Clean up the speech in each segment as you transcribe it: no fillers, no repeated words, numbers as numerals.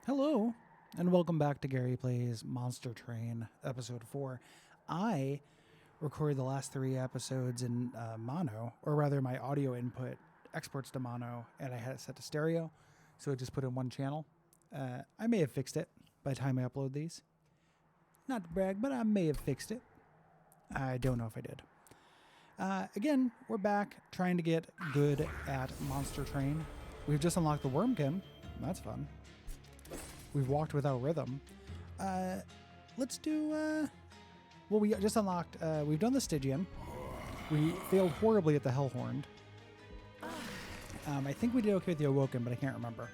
Hello, and welcome back to Gary Plays Monster Train, Episode 4. I recorded the last 3 episodes in mono, or rather my audio input exports to mono, and I had it set to stereo, so it just put in one channel. I may have fixed it by the time I upload these. Not to brag, but I may have fixed it. I don't know if I did. Again, we're back trying to get good at Monster Train. We've just unlocked the Wormkin. That's fun. We've walked without rhythm. Let's do, well, we just unlocked, we've done the Stygian. We failed horribly at the Hellhorned. I think we did okay with the Awoken, but I can't remember.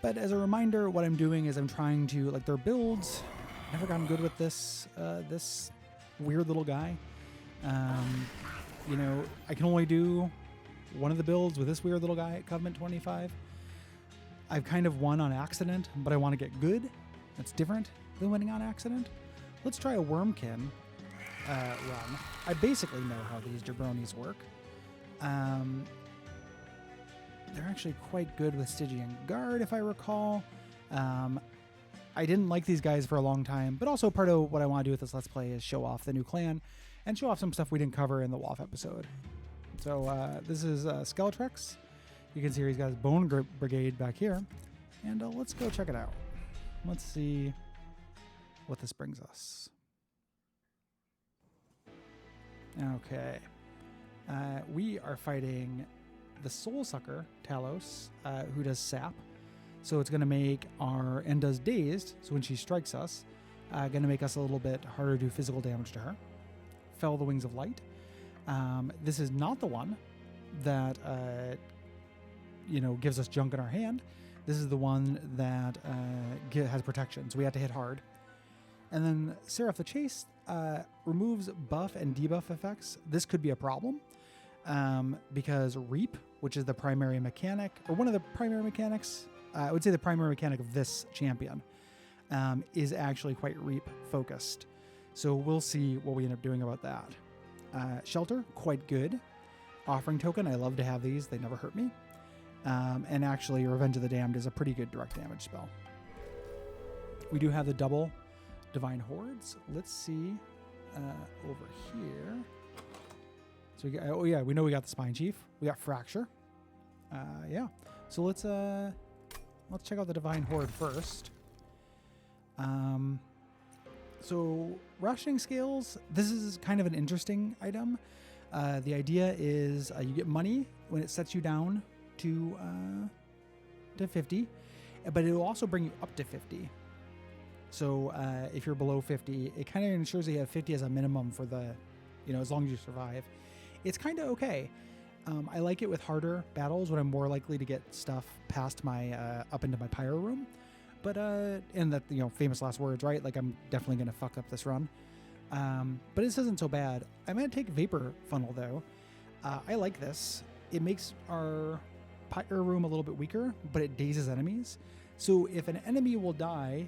But as a reminder, what I'm doing is I'm trying to, like, their builds, never gotten good with this, this weird little guy. You know, I can only do one of the builds with this weird little guy at Covenant 25. I've kind of won on accident, but I want to get good. That's different than winning on accident. Let's try a Wormkin run. I basically know how these jabronis work. They're actually quite good with Stygian Guard, if I recall. I didn't like these guys for a long time, but also part of what I want to do with this Let's Play is show off the new clan and show off some stuff we didn't cover in the WoF episode. So this is Skeletrex. You can see he's got his Bone Brigade back here. And let's go check it out. Let's see what this brings us. Okay. We are fighting the Soul Sucker, Talos, who does sap. So it's going to make our... and does dazed. So when she strikes us, going to make us a little bit harder to do physical damage to her. Fell the Wings of Light. This is not the one that... you know, gives us junk in our hand. This is the one that has protection, so we have to hit hard. And then Seraph the Chase removes buff and debuff effects. This could be a problem because Reap, which is the primary mechanic, or one of the primary mechanics, I would say the primary mechanic of this champion, is actually quite Reap focused. So we'll see what we end up doing about that. Shelter, quite good. Offering Token, I love to have these. They never hurt me. And actually, Revenge of the Damned is a pretty good direct damage spell. We do have the double Divine Hordes. Let's see over here. So we got, oh yeah, we know we got the Spine Chief. We got Fracture. Yeah. So let's check out the Divine Horde first. So rationing scales. This is kind of an interesting item. The idea is you get money when it sets you down to 50, but it will also bring you up to 50. So if you're below 50, it kind of ensures that you have 50 as a minimum for the, you know, as long as you survive. It's kind of okay. I like it with harder battles when I'm more likely to get stuff past my up into my pyro room. But and that, you know, famous last words, right? Like, I'm definitely gonna fuck up this run. But this isn't so bad. I'm gonna take Vapor Funnel though. I like this. It makes our pyro room a little bit weaker, but it dazes enemies. So if an enemy will die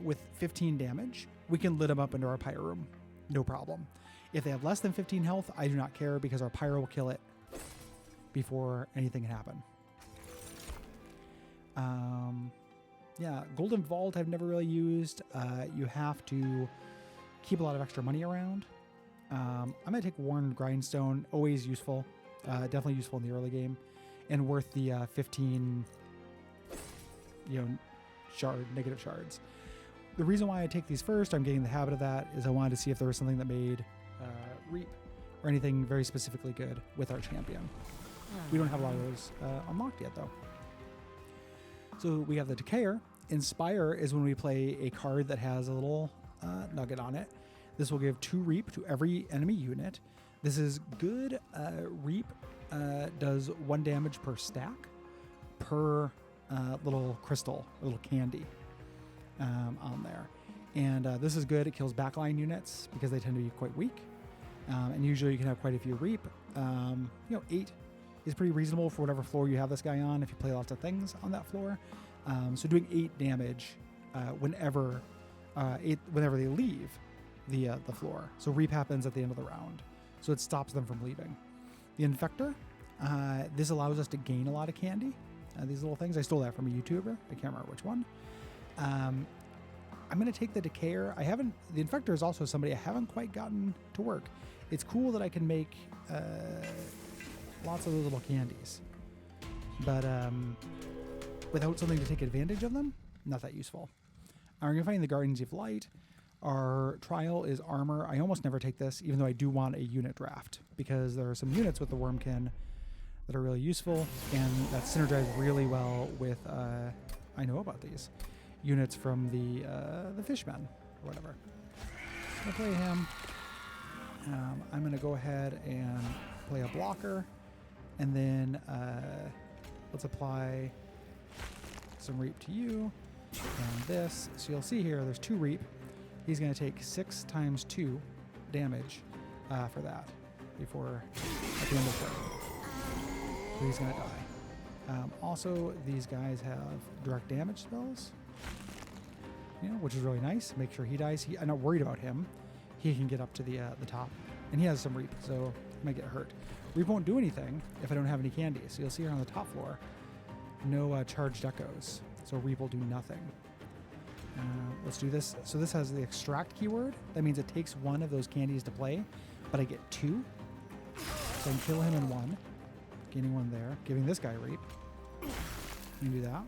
with 15 damage, we can lit them up into our pyro room. No problem. If they have less than 15 health, I do not care because our pyro will kill it before anything can happen. Yeah, Golden Vault I've never really used. You have to keep a lot of extra money around. I'm going to take Worn Grindstone. Always useful. Definitely useful in the early game. And worth the 15, you know, negative shards. The reason why I take these first, I'm getting the habit of that, is I wanted to see if there was something that made Reap or anything very specifically good with our champion. We don't have a lot of those unlocked yet, though. So we have the Decayer. Inspire is when we play a card that has a little nugget on it. This will give 2 Reap to every enemy unit. This is good. Reap does 1 damage per stack per little crystal, a little candy on there. And this is good. It kills backline units because they tend to be quite weak. And usually you can have quite a few Reap. You know, 8 is pretty reasonable for whatever floor you have this guy on if you play lots of things on that floor. So doing 8 damage whenever they leave the floor. So Reap happens at the end of the round. So it stops them from leaving. The Infector, this allows us to gain a lot of candy. These little things. I stole that from a YouTuber. I can't remember which one. I'm going to take the Decayer. The Infector is also somebody I haven't quite gotten to work. It's cool that I can make lots of those little candies. But without something to take advantage of them, not that useful. We're going to find the Guardians of Light. Our trial is armor. I almost never take this, even though I do want a unit draft, because there are some units with the Wormkin that are really useful, and that synergizes really well with, I know about these, units from the Fishmen, or whatever. I'm going to play him. I'm going to go ahead and play a blocker, and then let's apply some Reap to you, and this. So you'll see here, there's 2 Reap. He's going to take 6 times 2 damage for that before at the end of the turn. So he's going to die. Also, these guys have direct damage spells, which is really nice. Make sure he dies. I'm not worried about him. He can get up to the top, and he has some Reap, so he might get hurt. Reap won't do anything if I don't have any candy. So you'll see here on the top floor, no charged echoes. So Reap will do nothing. Let's do this. So this has the extract keyword. That means it takes 1 of those candies to play, but I get 2. So I can kill him in 1, gaining 1 there, giving this guy Reap. You can do that.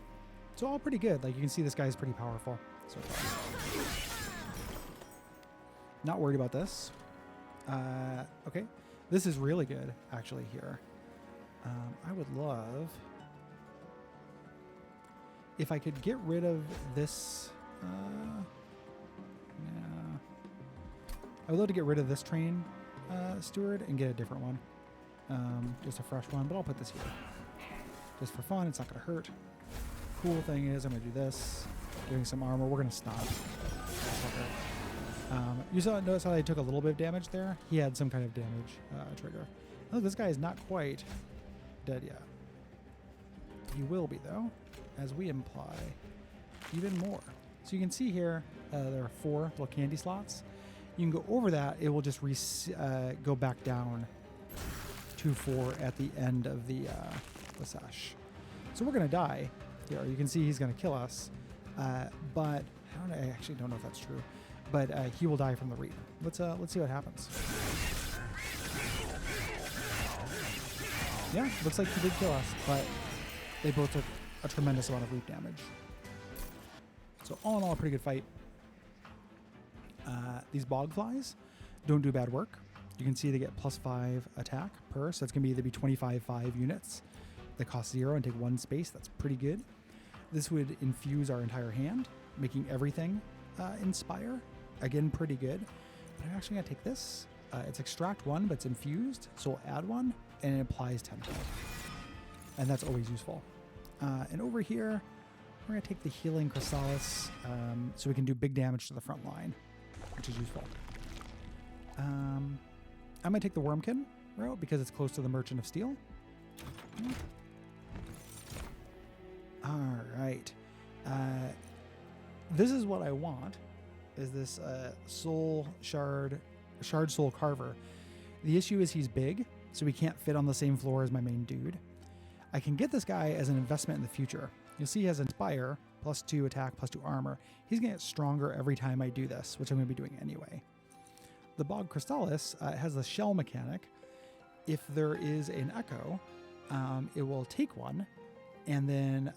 So all pretty good. Like, you can see this guy's pretty powerful so far. Not worried about this. Okay. This is really good, actually, here. I would love if I could get rid of this. Yeah. I would love to get rid of this train steward and get a different one. Just a fresh one, but I'll put this here. Just for fun, it's not going to hurt. Cool thing is I'm going to do this. Giving some armor. We're going to stop. You notice how I took a little bit of damage there? He had some kind of damage trigger. Oh, this guy is not quite dead yet. He will be, though, as we imply even more. So you can see here, there are 4 little candy slots. You can go over that. It will just go back down to 4 at the end of the sesh. So we're going to die here. You can see he's going to kill us. But I actually don't know if that's true. But he will die from the Reap. Let's see what happens. Yeah, looks like he did kill us, but they both took a tremendous amount of Reap damage. So all in all, a pretty good fight. These bog flies don't do bad work. You can see they get +5 attack per, so it's going to either be 25/5 units that cost 0 and take 1 space. That's pretty good. This would infuse our entire hand, making everything inspire. Again, pretty good. But I'm actually going to take this. It's extract 1, but it's infused, so we'll add 1, and it applies 10 health. And that's always useful. And over here, we're going to take the Healing Chrysalis, so we can do big damage to the front line, which is useful. I'm going to take the Wormkin route because it's close to the Merchant of Steel. All right. This is what I want, is this Shard Soul Carver. The issue is he's big, so he can't fit on the same floor as my main dude. I can get this guy as an investment in the future. You'll see he has Inspire, +2 attack, +2 armor. He's going to get stronger every time I do this, which I'm going to be doing anyway. The Bog Crystallis has the shell mechanic. If there is an echo, it will take 1 and then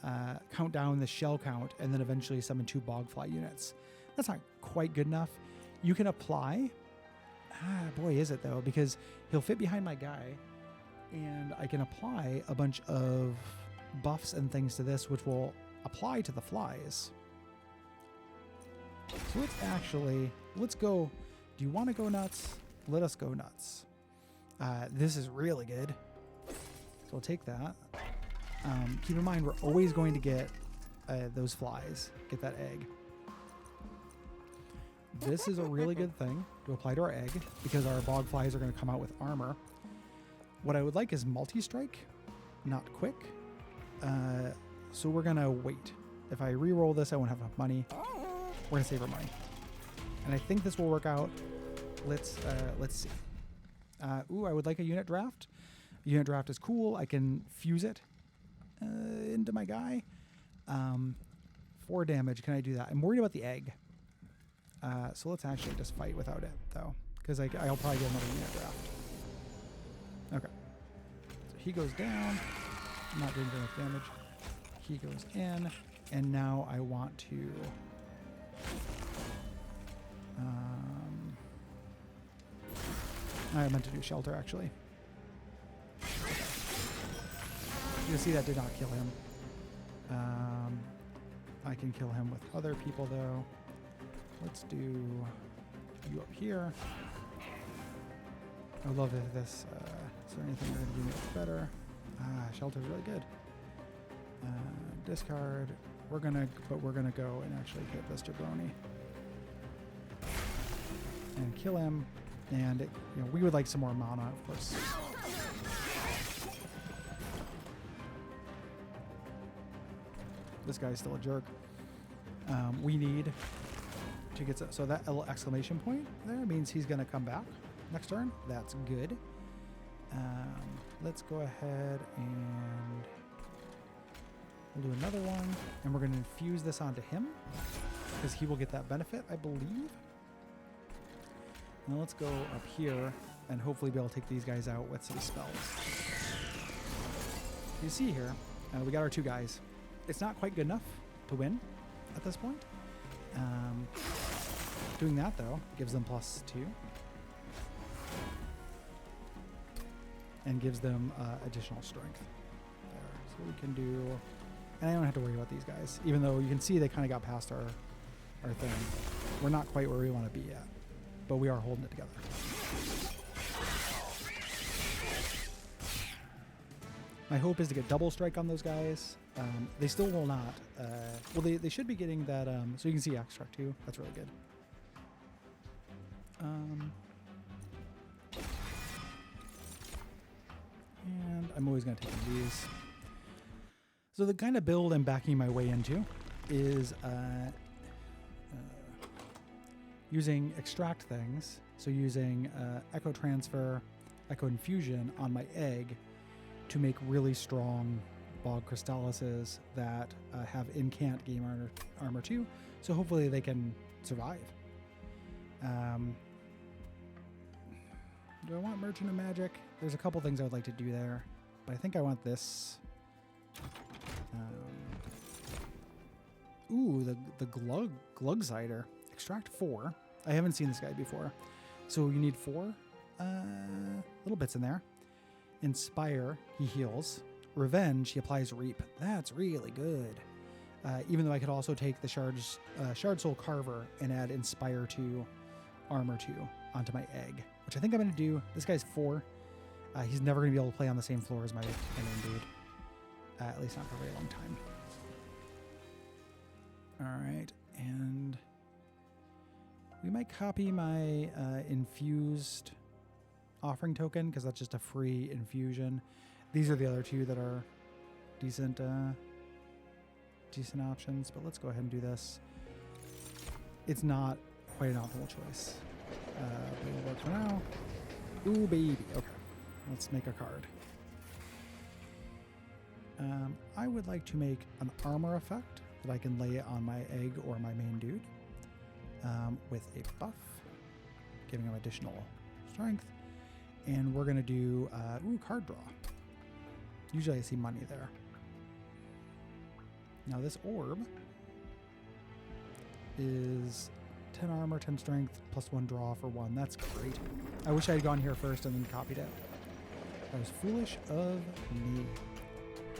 count down the shell count and then eventually summon 2 Bogfly units. That's not quite good enough. You can apply. Boy, is it though, because he'll fit behind my guy and I can apply a bunch of buffs and things to this, which will apply to the flies. So let's go. Do you want to go nuts? Let us go nuts. This is really good. So we'll take that. Keep in mind, we're always going to get those flies, get that egg. This is a really good thing to apply to our egg because our bog flies are going to come out with armor. What I would like is multi-strike, not quick. So we're going to wait. If I re-roll this, I won't have enough money. We're going to save our money. And I think this will work out. Let's see. I would like a unit draft. A unit draft is cool. I can fuse it into my guy. 4 damage. Can I do that? I'm worried about the egg. So let's actually just fight without it, though, because I'll probably get another unit draft. Okay. So he goes down. I'm not doing very much damage. He goes in, and now I want to... I meant to do shelter, actually. You can see that did not kill him. I can kill him with other people, though. Let's do you up here. I love if this... is there anything that can do it better? Shelter's really good. Discard. We're gonna go and actually hit this jabroni and kill him. And it, we would like some more mana, of course. This guy's still a jerk. We need to get so that little exclamation point there means he's gonna come back next turn. That's good. Let's go ahead and we'll do another one, and we're going to infuse this onto him because he will get that benefit, I believe. Now let's go up here and hopefully be able to take these guys out with some spells. You see here, we got our 2 guys. It's not quite good enough to win at this point. Doing that, though, gives them +2. And gives them additional strength there. So we can do... And I don't have to worry about these guys, even though you can see they kind of got past our thing. We're not quite where we want to be yet, but we are holding it together. My hope is to get double strike on those guys. They still will not. Well, they should be getting that... so you can see extract too. That's really good. And I'm always going to take one of these. So the kind of build I'm backing my way into is using extract things. So using Echo Transfer, Echo Infusion on my egg to make really strong Bog Crystallises that have incant game armor too. So hopefully they can survive. Do I want Merchant of Magic? There's a couple things I would like to do there, but I think I want this. Ooh, the Glugsider. Extract 4. I haven't seen this guy before. So you need 4 little bits in there. Inspire, he heals. Revenge, he applies Reap. That's really good. Even though I could also take the Shard Soul Carver and add Inspire 2, Armor 2 onto my egg, which I think I'm going to do. This guy's 4. He's never going to be able to play on the same floor as my main dude. At least not for a very long time. All right, and we might copy my infused offering token because that's just a free infusion. These are the other 2 that are decent options, but let's go ahead and do this. It's not quite an optimal choice. But it'll work for now. Ooh, baby. Okay. Let's make a card. I would like to make an armor effect that I can lay on my egg or my main dude with a buff, giving him additional strength. And we're going to do, card draw. Usually I see money there. Now this orb is 10 armor, 10 strength, +1 draw for 1. That's great. I wish I had gone here first and then copied it. That was foolish of me.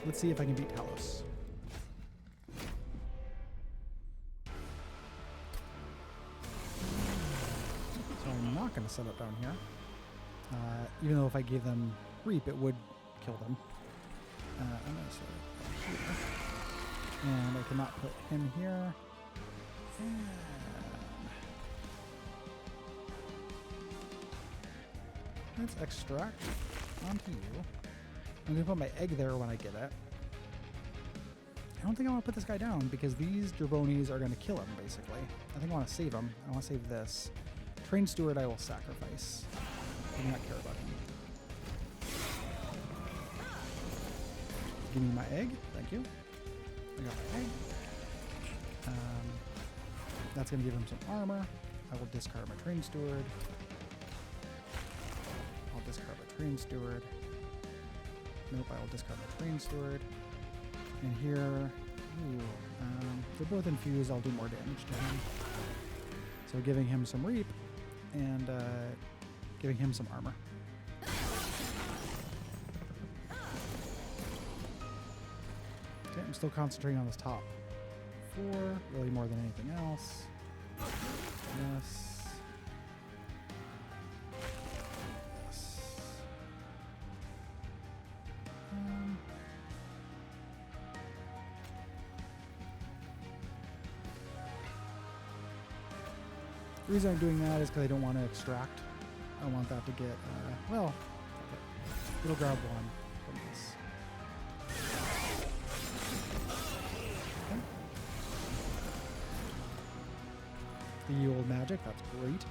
Let's see if I can beat Talos. So I'm not going to set up down here. Even though if I gave them Reap, it would kill them. I'm going to set it up here. And I cannot put him here. And let's extract onto you. I'm going to put my egg there when I get it. I don't think I want to put this guy down because these jabronis are going to kill him, basically. I think I want to save him. I want to save this. Train Steward I will sacrifice. I do not care about him. Give me my egg. Thank you. I got my egg. That's going to give him some armor. I will discard my train steward. I'll discard my train steward. Nope, I will discard my train steward. And here, they're both infused. I'll do more damage to him. So giving him some reap and giving him some armor. Okay, I'm still concentrating on this top 4, really more than anything else. Yes. Yes. The reason I'm doing that is because I don't want to extract. I want that to get, well, okay. It'll grab 1 from this. The old magic, that's great.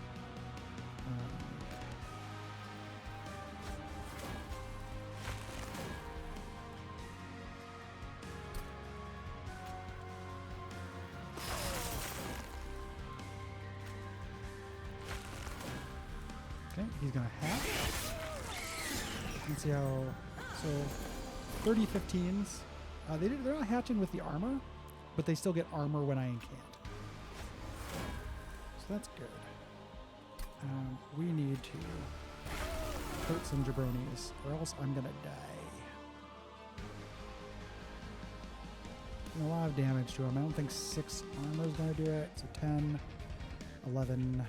Okay, he's gonna hatch. Let's see how. So, 30 15s. They're not hatching with the armor, but they still get armor when I incant. That's good. We need to hurt some jabronis, or else I'm gonna die. Doing a lot of damage to him. I don't think 6 armor is gonna do it. So 10, 11.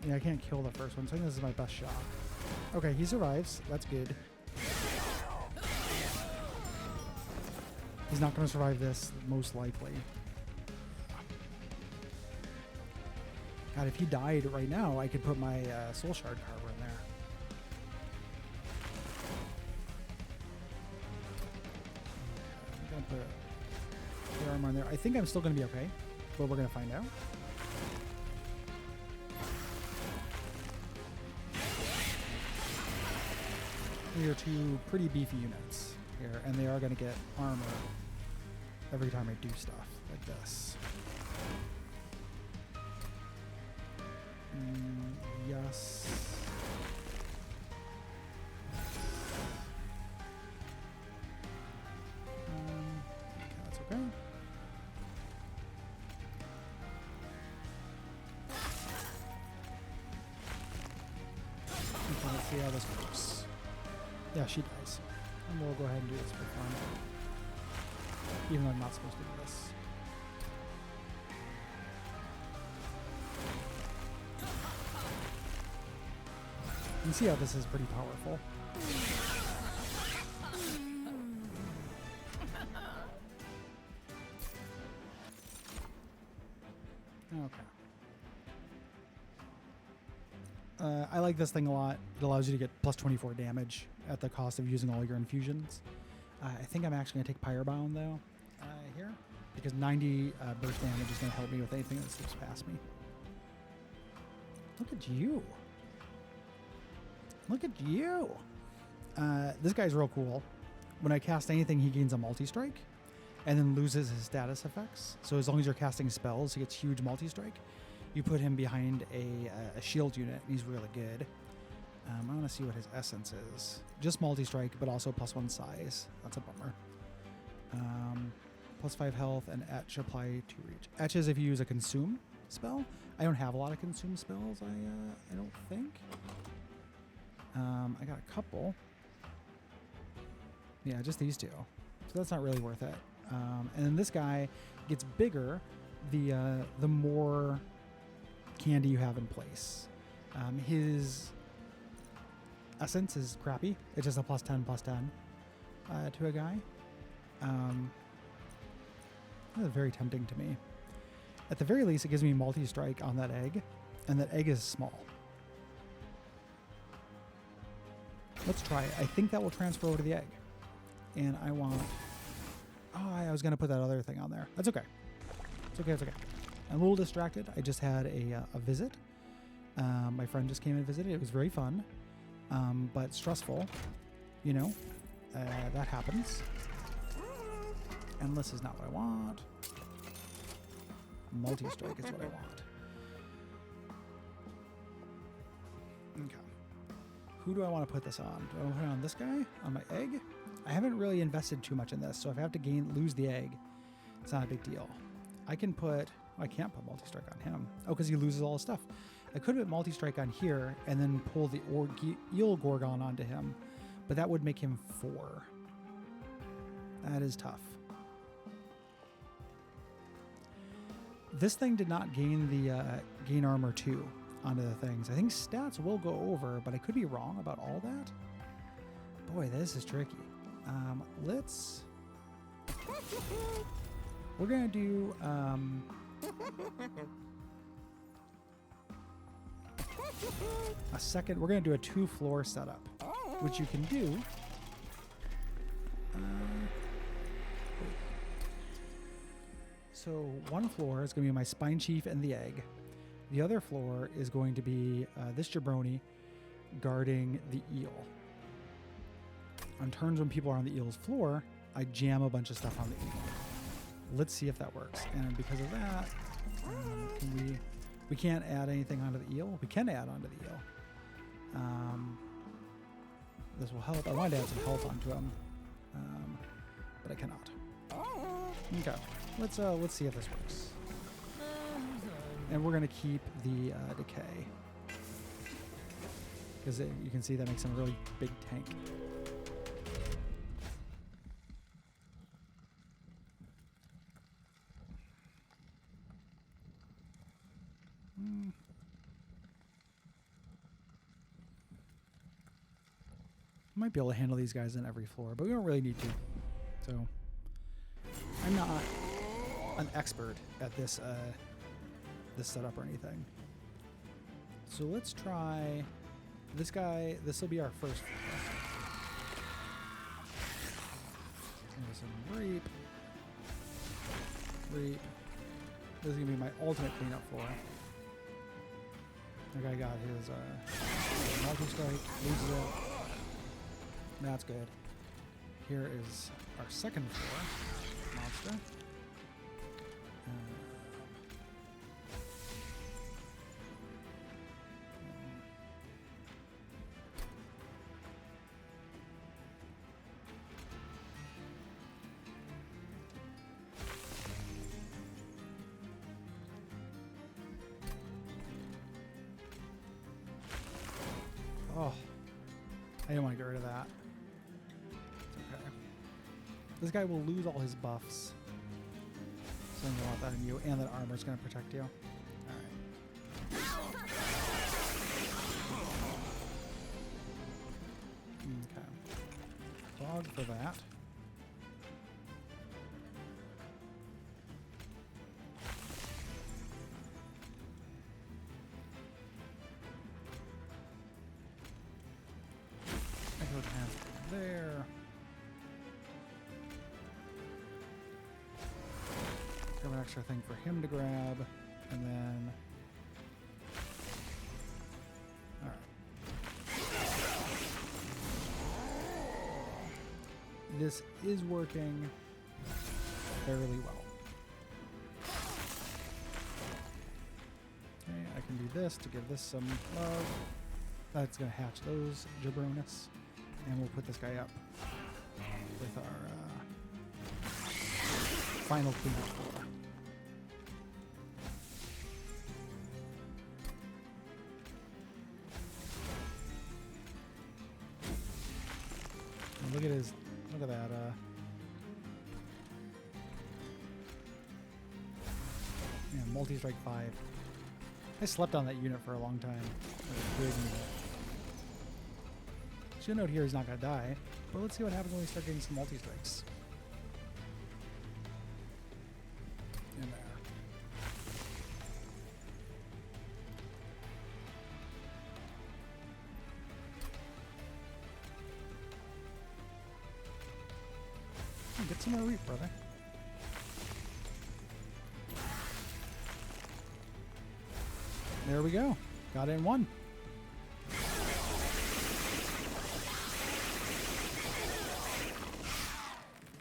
Yeah, I can't kill the first one, so I think this is my best shot. Okay, he survives. That's good. He's not going to survive this, most likely. God, if he died right now, I could put my Soul Shard Carver in there. I'm going to put the armor in there. I think I'm still going to be okay, but we're going to find out. These are 2 pretty beefy units here, and they are going to get armor every time I do stuff like this. Yes. That's okay. Okay, let's see how this works. Yeah, she dies. And we'll go ahead and do this for fun. Even though I'm not supposed to do this. You can see how this is pretty powerful. Okay. I like this thing a lot. It allows you to get plus 24 damage at the cost of using all your infusions. I think I'm actually going to take Pyrebound though here, because 90 burst damage is going to help me with anything that slips past me. Look at you. Look at you. This guy's real cool. When I cast anything, he gains a multi-strike and then loses his status effects. So as long as you're casting spells, he gets huge multi-strike. You put him behind a shield unit, and he's really good. I want to see what his essence is. Just multi-strike, but also +1 size. That's a bummer. +5 health, and Etch apply to reach. Etch is if you use a consume spell. I don't have a lot of consume spells, I don't think. I got a couple. Yeah, just these 2. So that's not really worth it. And then this guy gets bigger the more candy you have in place. His essence is crappy. It's just a +10/+10 to a guy. That's very tempting to me. At the very least, it gives me multi-strike on that egg, and that egg is small. Let's try it. I think that will transfer over to the egg. And I want... Oh, I was going to put that other thing on there. That's okay. It's okay, it's okay. I'm a little distracted. I just had a visit. My friend just came and visited. It was very fun. but stressful. You know, that happens. Endless is not what I want. Multi-strike is what I want. Okay. Who do I want to put this on? Do I want to put it on this guy? On my egg? I haven't really invested too much in this, so if I have to lose the egg, it's not a big deal. I can put... I can't put multi-strike on him. Oh, because he loses all his stuff. I could put multi-strike on here and then pull the eel gorgon onto him, but that would make him 4. That is tough. This thing did not gain the gain armor 2 onto the things. I think stats will go over, but I could be wrong about all that. Boy, this is tricky. We're gonna do a second. We're gonna do a 2-floor setup, which you can do. So one floor is going to be my spine chief and the egg. The other floor is going to be this jabroni guarding the eel. On turns when people are on the eel's floor, I jam a bunch of stuff on the eel. Let's see if that works. And because of that, we can't add anything onto the eel. We can add onto the eel. This will help. I wanted to add some health onto him, but I cannot. Okay. Let's see if this works. And we're gonna keep the decay because you can see that makes him a really big tank. Might be able to handle these guys in every floor, but we don't really need to. So I'm not an expert at this this setup or anything. So let's try this guy. This will be our first floor. Some reap. This is gonna be my ultimate cleanup floor. That guy got his multi-strike, loses it. That's good. Here is our second floor monster. Oh, I didn't want to get rid of that. It's okay. This guy will lose all his buffs. So I'm going to want that in you, and that armor is going to protect you. Alright. Okay. Dog for that. There. Grab an extra thing for him to grab, and then. Alright. This is working fairly well. Okay, I can do this to give this some love. That's going to hatch those jabronis. And we'll put this guy up with our final cleanup floor. And look at that. Yeah, multi-strike 5. I slept on that unit for a long time. It was a big unit. So you'll note here he's not going to die, but let's see what happens when we start getting some multi-strikes. In there. Get some more reap, brother. There we go. Got it in one.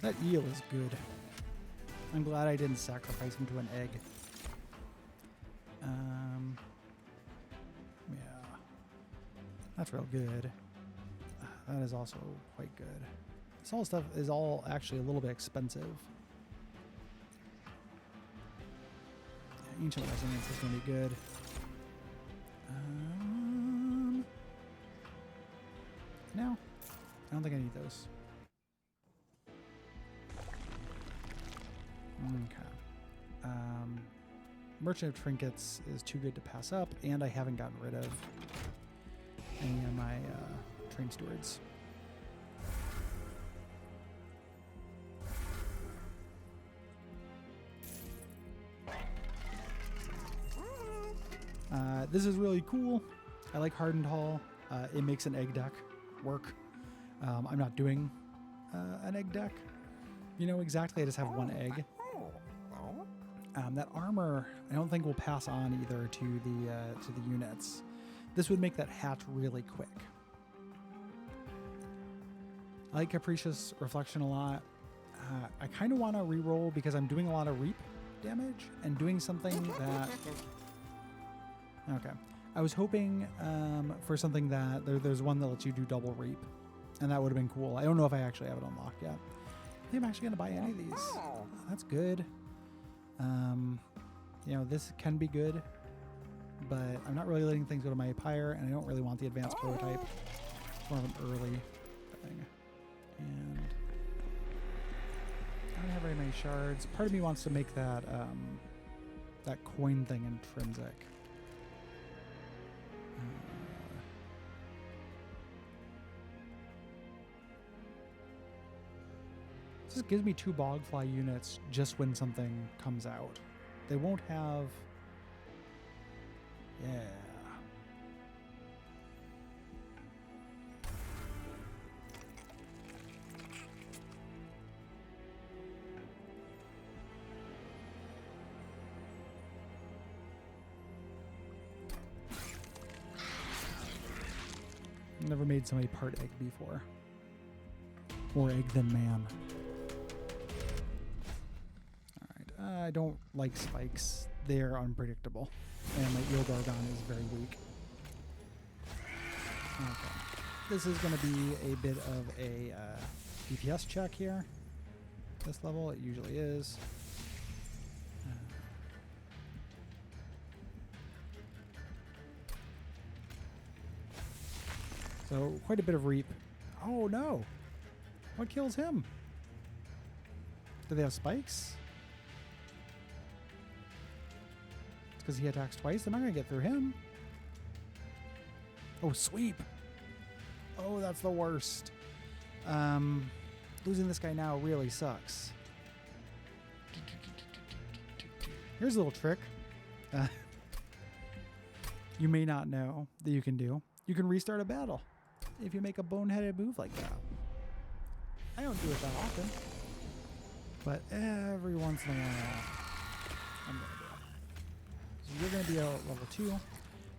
That eel is good. I'm glad I didn't sacrifice him to an egg. Yeah. That's real good. That is also quite good. This all stuff is all actually a little bit expensive. Yeah, Ancient Resonance is going to be good. No. I don't think I need those. Okay. Merchant of Trinkets is too good to pass up, and I haven't gotten rid of any of my train stewards. This is really cool. I like Hardened Hall. It makes an egg deck work. I'm not doing an egg deck. You know, exactly. I just have one egg. That armor, I don't think will pass on either to the units. This would make that hatch really quick. I like Capricious Reflection a lot. I kind of want to reroll because I'm doing a lot of reap damage and doing something that... Okay. I was hoping for something that... There's one that lets you do double reap, and that would have been cool. I don't know if I actually have it unlocked yet. I think I'm actually going to buy any of these. That's good. You know, this can be good, but I'm not really letting things go to my pyre, and I don't really want the advanced prototype. It's more of an early thing. And I don't have very many shards. Part of me wants to make that that coin thing intrinsic. This gives me 2 Bogfly units just when something comes out. They won't have... Yeah. Never made somebody part egg before. More egg than man. I don't like spikes. They're unpredictable. And my Eel Gargon is very weak. Okay. This is going to be a bit of a DPS check here. This level, it usually is. So, quite a bit of reap. Oh no! What kills him? Do they have spikes? Because he attacks twice, they're not going to get through him. Oh, sweep. Oh, that's the worst. Losing this guy now really sucks. Here's a little trick. You may not know that you can do. You can restart a battle if you make a boneheaded move like that. I don't do it that often. But every once in a while, I'm going to do it. So you're going to be a level 2.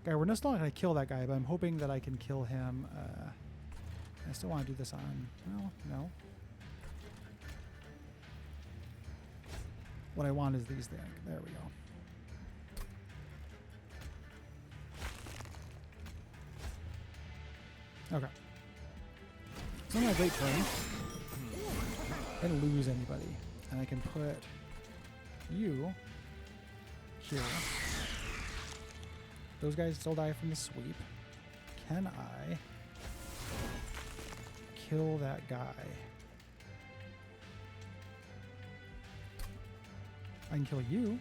Okay, we're still not going to kill that guy, but I'm hoping that I can kill him. I still want to do this on... Well, no. What I want is these things. There we go. Okay. So I'm going to wait for him. I didn't lose anybody. And I can put you here. Those guys still die from the sweep. Can I kill that guy? I can kill you.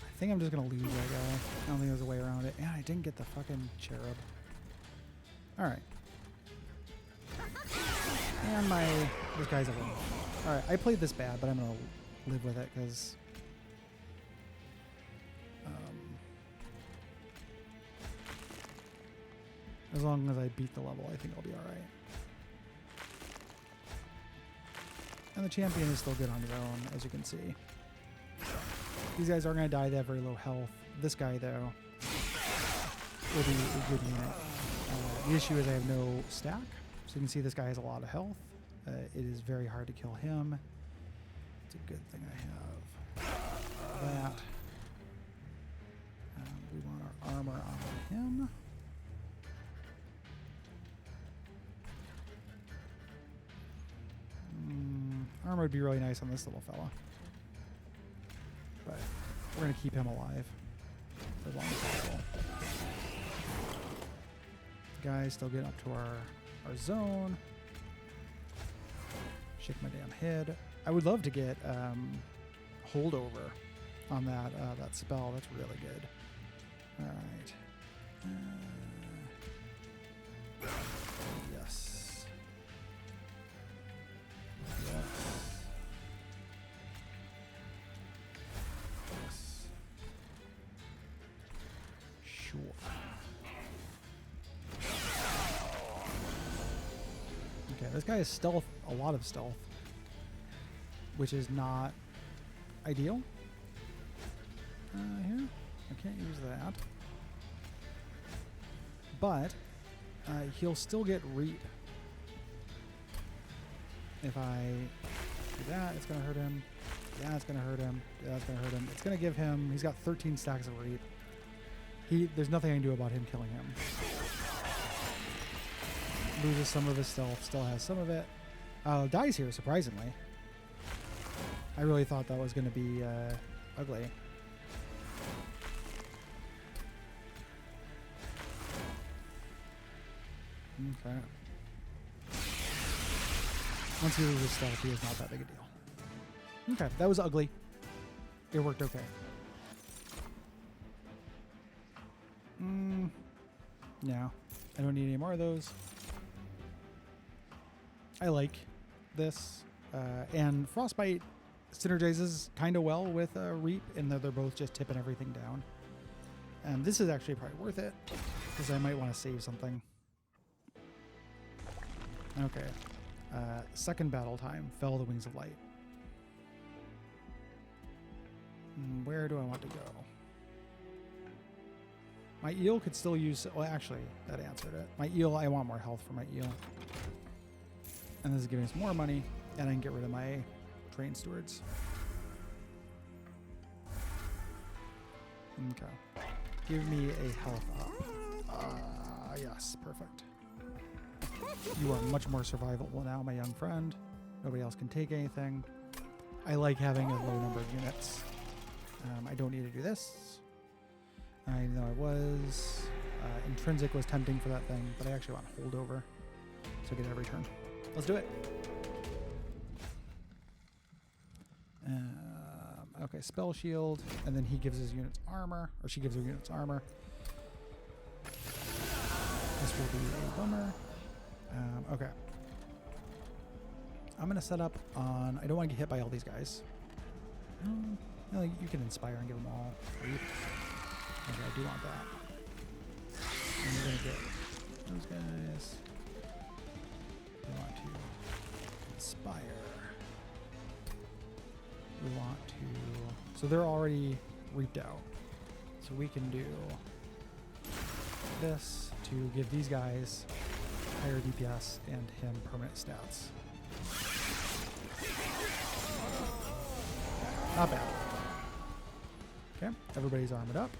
I think I'm just going to lose that guy. I don't think there's a way around it. And I didn't get the fucking cherub. Alright. And this guy's a win. Alright, I played this bad, but I'm going to live with it because... as long as I beat the level, I think I'll be alright. And the champion is still good on his own, as you can see. These guys aren't going to die. They have very low health. This guy, though, will be a good unit. The issue is I have no stack. So you can see this guy has a lot of health. It is very hard to kill him. It's a good thing I have that. We want our armor on him. Armor would be really nice on this little fella. But we're going to keep him alive for as long as possible. The guy's still getting up to our zone. Shake my damn head. I would love to get holdover on that spell. That's really good. All right. Yes. Yes. Yes. Sure. Okay, this guy has stealth, a lot of stealth, which is not ideal. Here, I can't use that. But he'll still get reap. If I do that, it's going to hurt him. Yeah, it's going to hurt him. Yeah, it's going to hurt him. It's going to give him... He's got 13 stacks of reap. There's nothing I can do about him killing him. Loses some of his stealth. Still has some of it. Dies here, surprisingly. I really thought that was going to be ugly. Okay. Once he loses stealth, he is not that big a deal. Okay, that was ugly. It worked okay. No, I don't need any more of those. I like this. And Frostbite synergizes kind of well with Reap in that they're both just tipping everything down. And this is actually probably worth it because I might want to save something. Okay. Second battle time. Fell the Wings of Light. Where do I want to go? My eel could still use... Well, actually, that answered it. My eel, I want more health for my eel. And this is giving us more money. And I can get rid of my train stewards. Okay. Give me a health up. Yes, perfect. You are much more survivable now, my young friend. Nobody else can take anything. I like having a low number of units. I don't need to do this. I know I was. Intrinsic was tempting for that thing, but I actually want holdover. So get it every turn. Let's do it. Okay, spell shield, and then he gives his units armor, or she gives her units armor. This will be a bummer. Okay. I'm going to set up on... I don't want to get hit by all these guys. No, you can inspire and give them all. Okay, I do want that. And we're going to get those guys. We want to inspire. We want to... So they're already reaped out. So we can do this to give these guys higher DPS and him permanent stats. Not bad. Okay, everybody's armored up.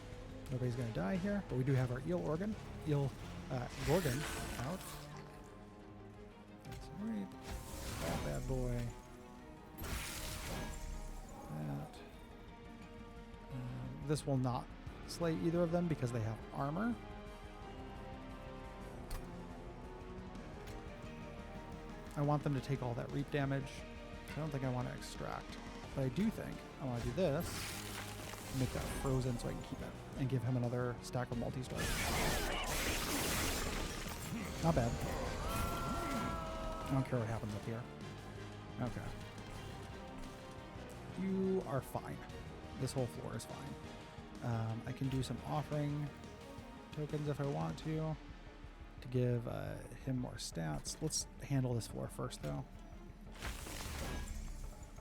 Nobody's going to die here, but we do have our Gorgon out. That's right. That bad boy. That. This will not slay either of them because they have armor. I want them to take all that reap damage. I don't think I want to extract. But I do think I want to do this. Make that frozen so I can keep it. And give him another stack of multi-stars. Not bad. I don't care what happens up here. Okay. You are fine. This whole floor is fine. I can do some offering tokens if I want to give him more stats. Let's handle this floor first, though.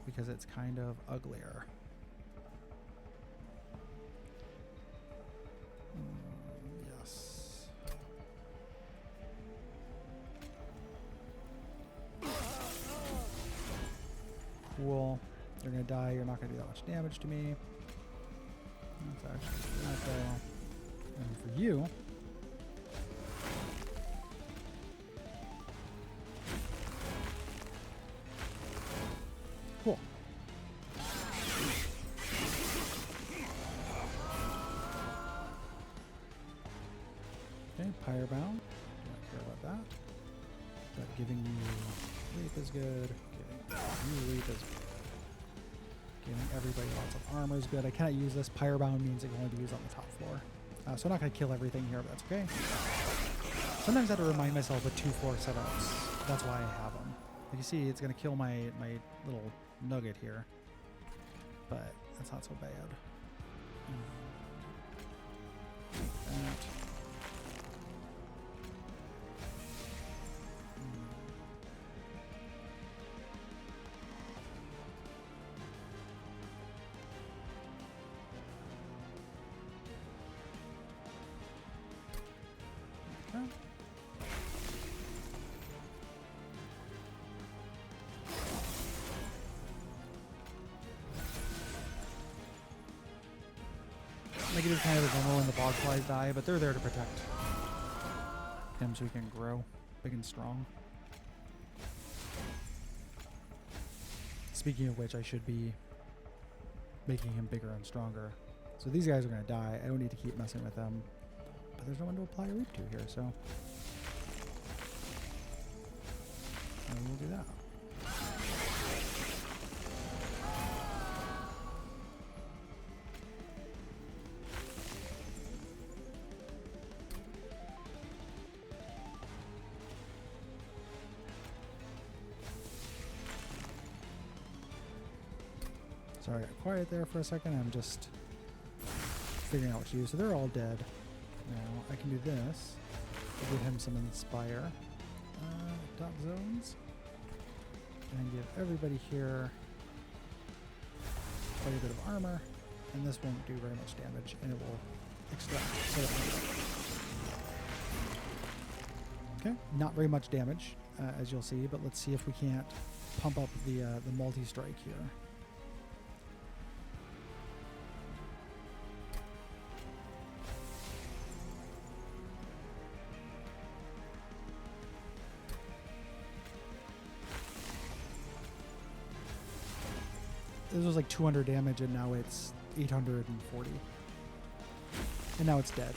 because it's kind of uglier. Yes. Cool. They're gonna die. You're not gonna do that much damage to me. That's actually not though. And for you, cool. Okay, Pyre Bound. Do not care about that. But giving you Leap is good. Giving you Leap is good. Giving everybody lots of armor is good. I cannot use this. Pyre Bound means it can only be used on the top floor. So I'm not going to kill everything here, but that's okay. Sometimes I have to remind myself with 2-floor setups. That's why I have them. Like you see, it's going to kill my little nugget here. But that's not so bad. That. Negative kind of a demo when the bog flies die, but they're there to protect him so he can grow big and strong. Speaking of which, I should be making him bigger and stronger. So these guys are going to die. I don't need to keep messing with them. But there's no one to apply a reap to here, so I will do that. Sorry, I got quiet there for a second. I'm just figuring out what to do. So they're all dead. Now I can do this. I'll give him some Inspire. Dot zones. And give everybody here quite a bit of armor. And this won't do very much damage. And it will extract. Okay, not very much damage, as you'll see. But let's see if we can't pump up the multi-strike here. This was like 200 damage, and now it's 840. And now it's dead.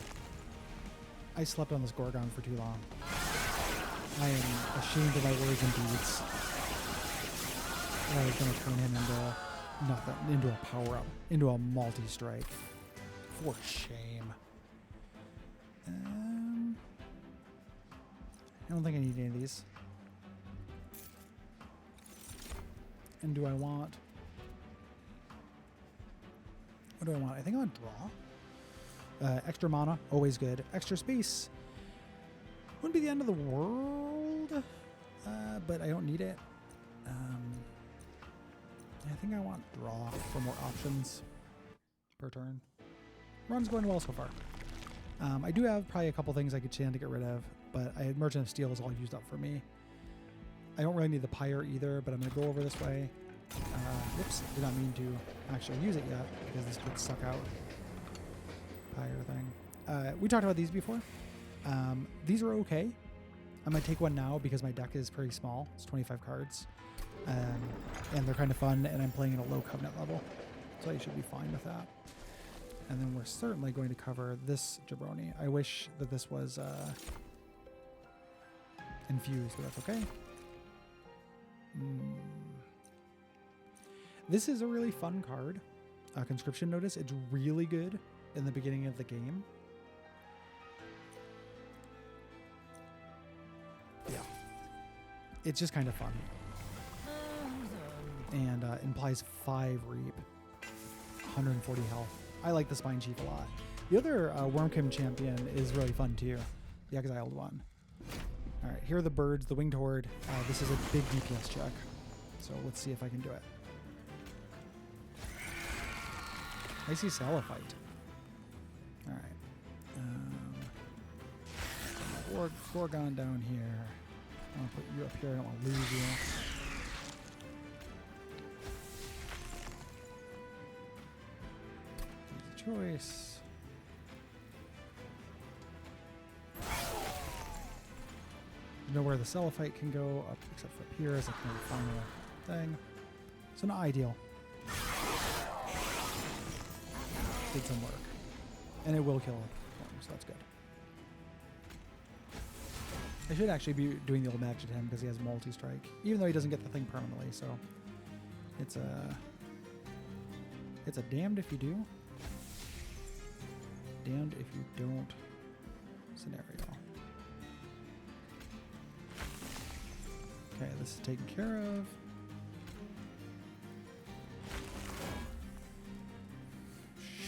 I slept on this Gorgon for too long. I am ashamed of my words and deeds. I was going to turn him into nothing, into a power-up, into a multi-strike. For shame. I don't think I need any of these. And do I want... What do I want? I think I want draw. Extra mana, always good. Extra space. Wouldn't be the end of the world, but I don't need it. I think I want draw for more options per turn. Run's going well so far. I do have probably a couple things I could stand to get rid of, but I had Merchant of Steel is all used up for me. I don't really need the Pyre either, but I'm going to go over this way. Whoops, did not mean to actually use it yet because this would suck out Pyre thing. We talked about these before. These are okay. I'm going to take one now because my deck is pretty small. It's 25 cards. And they're kind of fun, and I'm playing at a low Covenant level. So I should be fine with that. And then we're certainly going to cover this Jabroni. I wish that this was infused, but that's okay. This is a really fun card. Conscription Notice. It's really good in the beginning of the game. Yeah. It's just kind of fun. And implies 5 reap. 140 health. I like the Spine Chief a lot. The other Wormkin champion is really fun too. The exiled one. Alright, here are the birds, the Winged Horde. This is a big DPS check. So let's see if I can do it. I see Salafite. All right. Gorgon down here. I'll put you up here. I don't want to lose you. Easy choice. You know where the Cellophite can go, up except for up here as a kind of final thing. So not ideal. Did some work. And it will kill him, so that's good. I should actually be doing the old magic to him because he has multi-strike. Even though he doesn't get the thing permanently, so it's a damned if you do, damned if you don't scenario. Okay, this is taken care of.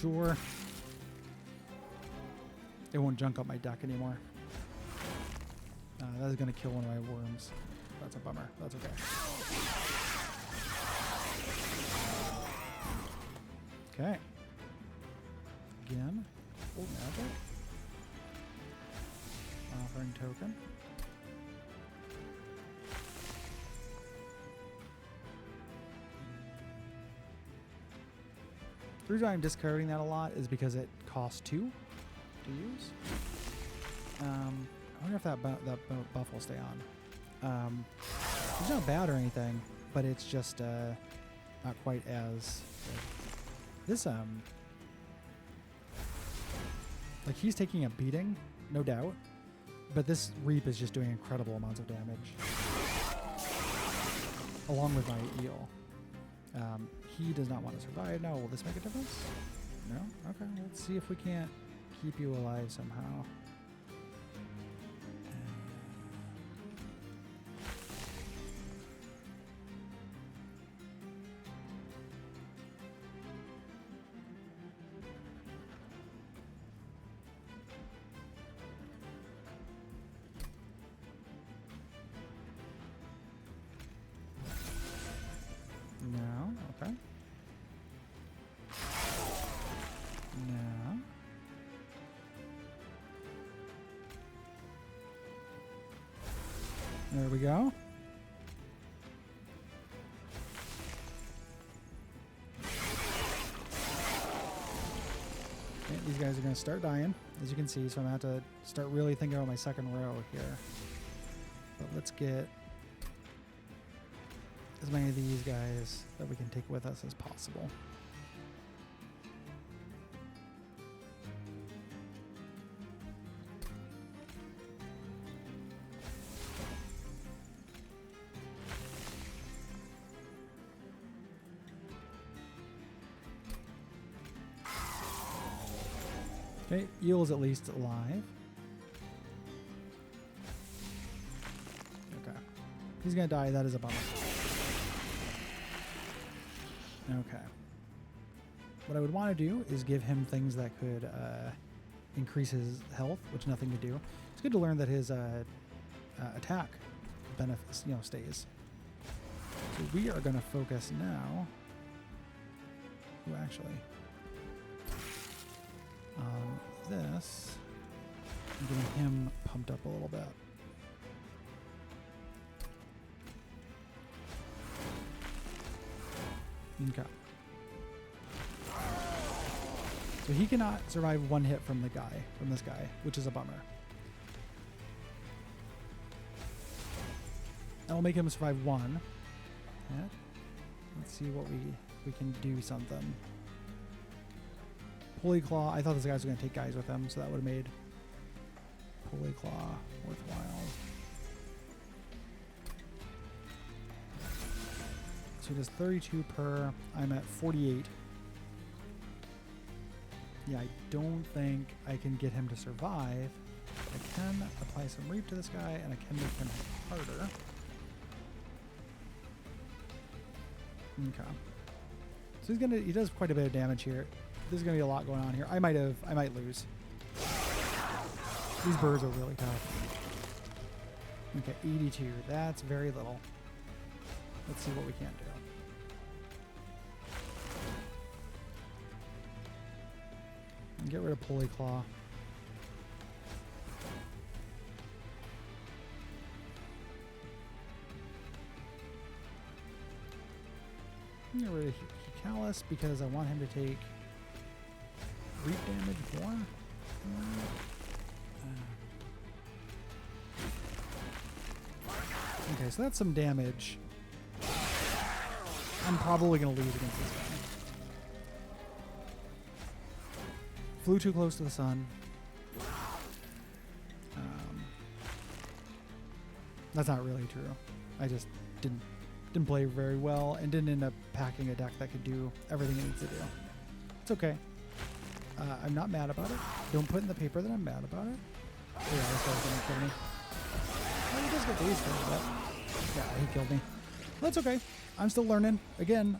Sure. It won't junk up my deck anymore. That is going to kill one of my worms. That's a bummer. That's okay. Okay. Again. Old magic. Offering token. The reason why I'm discarding that a lot is because it costs 2 to use. I wonder if that buff will stay on. It's not bad or anything, but it's just not quite as good. This like he's taking a beating, no doubt, but this Reap is just doing incredible amounts of damage, along with my eel. He does not want to survive. Now, will this make a difference? No? Okay, let's see if we can't keep you alive somehow. No, okay. No. There we go. Okay, these guys are going to start dying, as you can see, so I'm going to have to start really thinking about my second row here. But let's get as many of these guys that we can take with us as possible. Okay, Eel's at least alive. Okay. He's gonna die, that is a bummer. Okay. What I would want to do is give him things that could increase his health, which nothing to do. It's good to learn that his attack benefits, stays. So we are going to focus now. Ooh, actually, this. I'm getting him pumped up a little bit. Okay. So he cannot survive one hit from this guy, which is a bummer. And we'll make him survive one hit. Let's see what we can do something. Pulley Claw. I thought this guy was going to take guys with him, so that would have made Pulley Claw worthwhile. So he does 32 per. I'm at 48. Yeah, I don't think I can get him to survive. I can apply some Reap to this guy, and I can make him harder. Okay. So he does quite a bit of damage here. There's gonna be a lot going on here. I might lose. These birds are really tough. Okay, 82. That's very little. Let's see what we can do. And get rid of Pulley Claw. Get rid of Callus because I want him to take reap damage more. Okay, so that's some damage. I'm probably going to lose against this guy. Flew too close to the sun. That's not really true. I just didn't play very well and didn't end up packing a deck that could do everything it needs to do. It's okay. I'm not mad about it. Don't put in the paper that I'm mad about it. Oh, yeah, this guy's going to kill me. Oh, he does get these things, but yeah, he killed me. That's okay. I'm still learning. Again,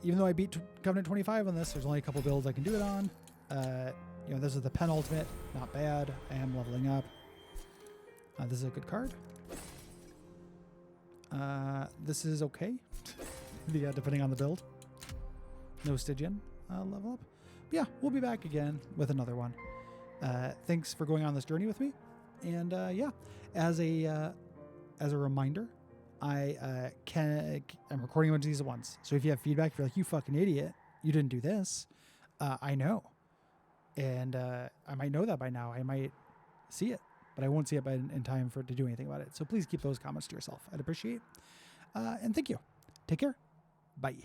even though I beat Covenant 25 on this, there's only a couple builds I can do it on. You know, this is the penultimate. Not bad. I am leveling up. This is a good card. This is okay. Depending on the build. No Stygian level up. But yeah, we'll be back again with another one. Thanks for going on this journey with me. And yeah, as a reminder, I'm recording a bunch of these at once. So if you have feedback, if you're like, you fucking idiot, you didn't do this, I know. And I might know that by now. I might see it, but I won't see it in time to do anything about it. So please keep those comments to yourself. I'd appreciate it. And thank you. Take care. Bye.